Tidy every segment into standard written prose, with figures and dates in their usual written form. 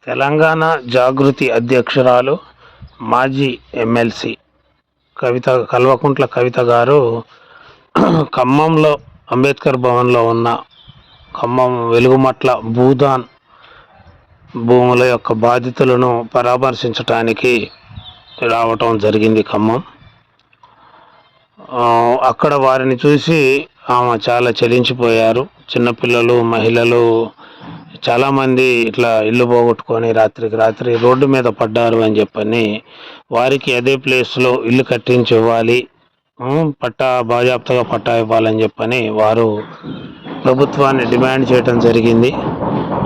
తెలంగాణ జాగృతి అధ్యక్షురాలు మాజీ ఎమ్మెల్సీ కల్వకుంట్ల కవిత గారు ఖమ్మంలో అంబేద్కర్ భవన్లో ఉన్న ఖమ్మం వెలుగుమట్ల భూదాన్ భూముల యొక్క బాధితులను పరామర్శించడానికి రావటం జరిగింది ఖమ్మం. అక్కడ వారిని చూసి ఆమె చాలా చలించిపోయారు. చిన్నపిల్లలు, మహిళలు చాలామంది ఇట్లా ఇల్లు పోగొట్టుకొని రాత్రికి రాత్రి రోడ్డు మీద పడ్డారు అని చెప్పని వారికి అదే ప్లేస్లో ఇల్లు కట్టించి ఇవ్వాలి, బాజాప్తగా పట్టా ఇవ్వాలని చెప్పని వారు ప్రభుత్వాన్ని డిమాండ్ చేయడం జరిగింది.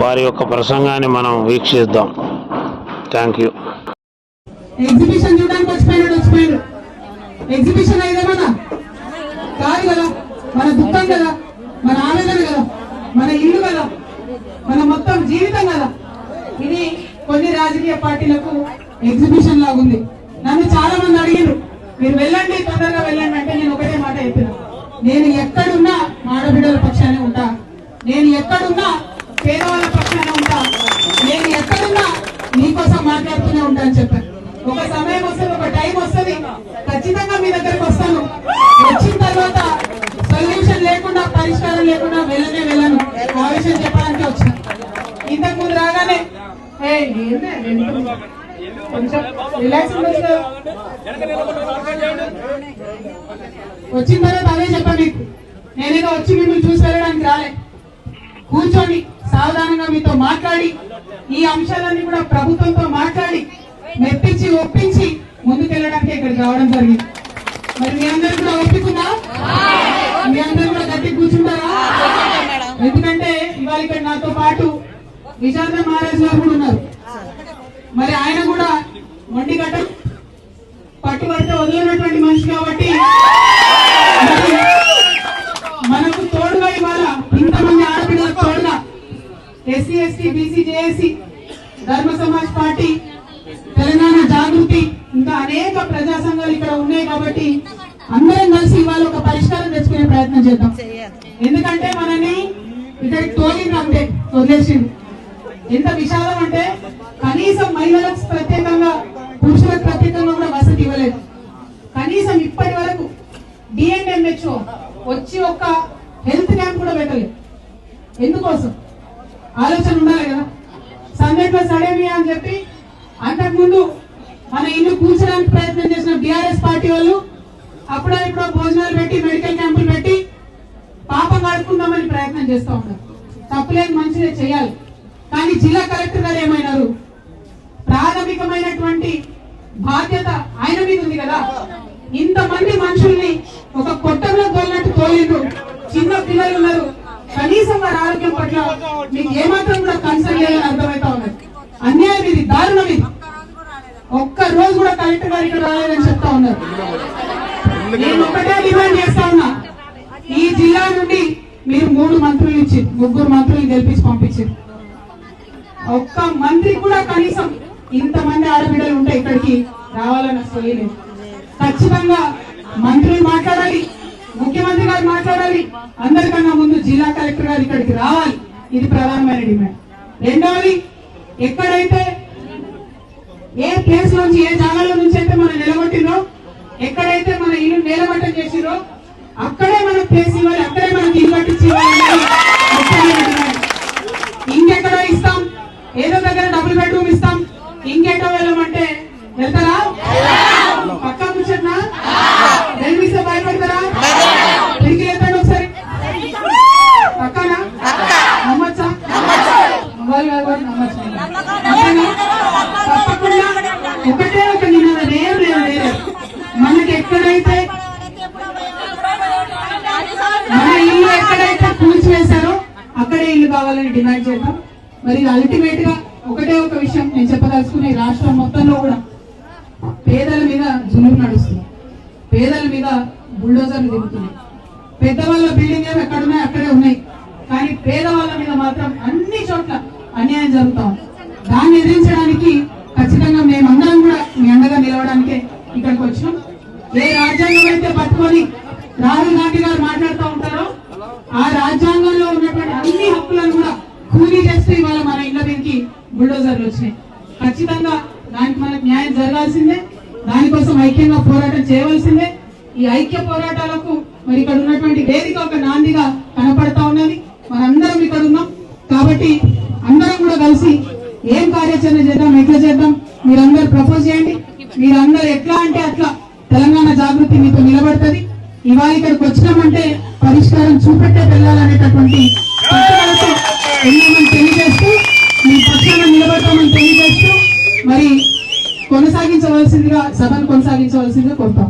వారి యొక్క ప్రసంగాన్ని మనం వీక్షిద్దాం. Thank you. ఎగ్జిబిషన్ చూడడానికి వచ్చిపోయాడు. ఎగ్జిబిషన్ అయితే కాదు కదా, మన దుఃఖం కదా, మన ఆవేదన కదా, మన ఇల్లు కదా, మన మొత్తం జీవితం కదా. ఇది కొన్ని రాజకీయ పార్టీలకు ఎగ్జిబిషన్ లాగుంది. నన్ను చాలా మంది అడిగారు, మీరు వెళ్ళండి, తొందరగా వెళ్ళండి అంటే నేను ఒకటే మాట చెప్పిన, నేను ఎక్కడున్నా ఆడబిడ్డల పక్షానే ఉంటా, నేను ఎక్కడున్నా పేదవాళ్ళ పక్షానే ఉంటా, నేను ఎక్కడున్నా నీకోసం మాట్లాడుతూనే ఉంటా అని చెప్పాను. ఒక సమయం వస్తుంది, ఒక టైం వస్తుంది, ఖచ్చితంగా మీ దగ్గరకు వస్తాను. వచ్చిన తర్వాత సొల్యూషన్ లేకుండా, పరిష్కారం లేకుండా వెళ్ళను. ఆ విషయం చెప్పడానికి వచ్చిన. ఇంతకు ముందు రాగానే కొంచెం రిలాక్స్ వచ్చిన తర్వాత అదే చెప్పాను మీకు. నేనేదో వచ్చి మిమ్మల్ని చూసి వెళ్ళడానికి రాలే, కూర్చొని సావధానంగా మీతో మాట్లాడి ఈ అంశాలన్నీ కూడా ప్రభుత్వంతో మాట్లాడి మెప్పించి ఒప్పించి ముందుకెళ్ళడానికి ఇక్కడికి రావడం జరిగింది. మరి మీ అందరూ కూడా ఒప్పుకుందా? మీ అందరూ కూడా గట్టి కూర్చుంటారా? ఎందుకంటే ఇవాళ ఇక్కడ నాతో పాటు విజేంద్ర మహారాజ్ గారు కూడా ఉన్నారు. మరి ఆయన కూడా మొండి గట్ట పట్టుబడితే వదిలినటువంటి మనిషి కాబట్టి మనకు తోడుగా ఇవాళ ఇంతమంది ఆడపిల్లలకు తోడుగా ఎస్సీ, ఎస్టీ, బీసీ, జేఏసీ, ధర్మ సమాజ్ పార్టీ, తెలంగాణ జాగృతి, ఇంకా అనేక ప్రజా సంఘాలు ఇక్కడ ఉన్నాయి. కాబట్టి అందరం కలిసి ఇవాళ ఒక పరిష్కారం తెచ్చుకునే ప్రయత్నం చేద్దాం. ఎందుకంటే మనని ఇక్కడికి తోలింది అంతే, వదిలేసింది. ఎంత విషాదం అంటే కనీసం మహిళలకు ప్రత్యేకంగా, పురుషులకు ప్రత్యేకంగా కూడా వసతి ఇవ్వలేదు. కనీసం ఇప్పటి వరకు డిఎన్ఎంహెచ్ఓ వచ్చి ఒక హెల్త్ క్యాంప్ కూడా పెట్టలేదు. ఎందుకోసం ఆలోచన ఉండాలి కదా. సందర్భ సడేమి అని చెప్పి అంతకుముందు మన ఇల్లు కూర్చోడానికి ప్రయత్నం చేసిన బీఆర్ఎస్ పార్టీ వాళ్ళు అప్పుడో ఇప్పుడో భోజనాలు పెట్టి, మెడికల్ క్యాంపులు పెట్టి పాపం కడుక్కుందామని ప్రయత్నం చేస్తూ ఉన్నారు. తప్పులేదు, మంచిదే, చేయాలి. కానీ జిల్లా కలెక్టర్ గారు ఏమైనారు? ప్రాథమికమైనటువంటి బాధ్యత ఆయన మీద ఉంది కదా. ఇంతమంది మనుషుల్ని ఒక కొట్టంలో తోలినట్టు తోలిండ్రు. చిన్న పిల్లలు ఉన్నారు, కనీసం వారి ఆరోగ్యం పట్ల మీకు ఏమాత్రం కూడా కన్సర్న్ లేదని అర్థమవుతా ఉన్నది. అన్యాయం ఇది, దారుణం ఇది. ఒక్క రోజు కూడా కలెక్టర్ గారు ఇక్కడ రాలేదని చెప్తా ఉన్నారు. నేను ఒకటే డిమాండ్ చేస్తా ఉన్నా, ఈ జిల్లా నుండి మీరు 3 మంత్రులు ఇచ్చి 3 మంత్రులు గెలిపించి పంపించారు. ఒక్క మంత్రి కూడా కనీసం ఇంతమంది ఆడబిడ్డలు ఉంటే ఇక్కడికి రావాలని అసలు లేదు. ఖచ్చితంగా మంత్రులు మాట్లాడాలి, ముఖ్యమంత్రి గారు మాట్లాడాలి, అందరికన్నా ముందు జిల్లా కలెక్టర్ గారు ఇక్కడికి రావాలి. ఇది ప్రధానమైన డిమాండ్. రెండవది, ఎక్కడైతే ఏ ప్లేస్ నుంచి, ఏ జాగాలో నుంచి అయితే మనం నిలబట్టినో, ఎక్కడైతే మన ఇల్లు నిలబట్టం చేసిరో అక్కడే మన ప్లేస్ ఇవ్వాలి, అక్కడే మనకి ఇల్లు కట్టించి ఇవ్వాలి. ఇంకెక్కడో ఇస్తాం, ఏదో దగ్గర డబుల్ బెడ్రూమ్ ఇస్తాం, ఇంకెటో వెళ్ళమంటే వెళ్తారా? పక్కా కూర్చున్నా రెండు విషయం భయపడతారా? తిరిగి వెళ్తాడు ఒకసారి పక్కనా నమ్మచ్చా? తప్పకుండా ఒకటే ఒక నిన్న ఏం లేదు. మనకి ఎక్కడైతే మన ఇల్లు ఎక్కడైతే కూల్చివేశారో అక్కడే ఇల్లు కావాలని డిమాండ్ చేద్దాం. మరి అల్టిమేట్ గా ఒకటే ఒక విషయం నేను చెప్పదలుచుకునే, రాష్ట్రం మొత్తంలో కూడా పేదల మీద జులుం నడుస్తుంది, పేదల మీద బుల్డోజర్లు దిగుతున్నాయి. పెద్దవాళ్ళ బిల్డింగ్ ఏమి ఎక్కడున్నాయి అక్కడే ఉన్నాయి, కానీ పేదవాళ్ళ మీద మాత్రం అన్ని చోట్ల అన్యాయం జరుగుతాం. దాన్ని ఎదిరించడానికి ఖచ్చితంగా మేమందరం కూడా మీ అండగా నిలవడానికే ఇక్కడికి వచ్చినాం. ఏ రాజ్యాంగం అయితే పట్టుకొని రాహుల్ గాంధీ గారు మాట్లాడుతూ ఉంటారో ఆ రాజ్యాంగంలో ఉన్నటువంటి అన్ని హక్కులను కూడా కూలీ చేస్తే ఇవాళ మన ఇళ్ళ మీదకి బుల్డోజర్ ఆర్డర్లు వచ్చినాయి. ఖచ్చితంగా దానికి మనకు న్యాయం జరగాల్సిందే, దానికోసం ఐక్యంగా పోరాటం చేయవలసిందే. ఈ ఐక్య పోరాటాలకు మరి ఇక్కడ ఉన్నటువంటి వేదిక ఒక నాందిగా కనపడతా ఉన్నది. మనందరం ఇక్కడ ఉన్నాం కాబట్టి అందరం కూడా కలిసి ఏం కార్యాచరణ చేద్దాం, ఎట్లా చేద్దాం, మీరందరూ ప్రపోజ్ చేయండి. మీరందరూ ఎట్లా అంటే అట్లా తెలంగాణ జాగృతి మీతో నిలబడుతుంది. ఇవాళ ఇక్కడికి వచ్చినామంటే పరిష్కారం చూపెట్టే వెళ్ళాలనేటటువంటి పట్టుదలతో ఎన్నోమని తెలియజేస్తూ మీ పక్షాన నిలబడతామని తెలియజేస్తూ మరి కొనసాగించవలసిందిగా సభను కొనసాగించవలసిందిగా కోరుతాం.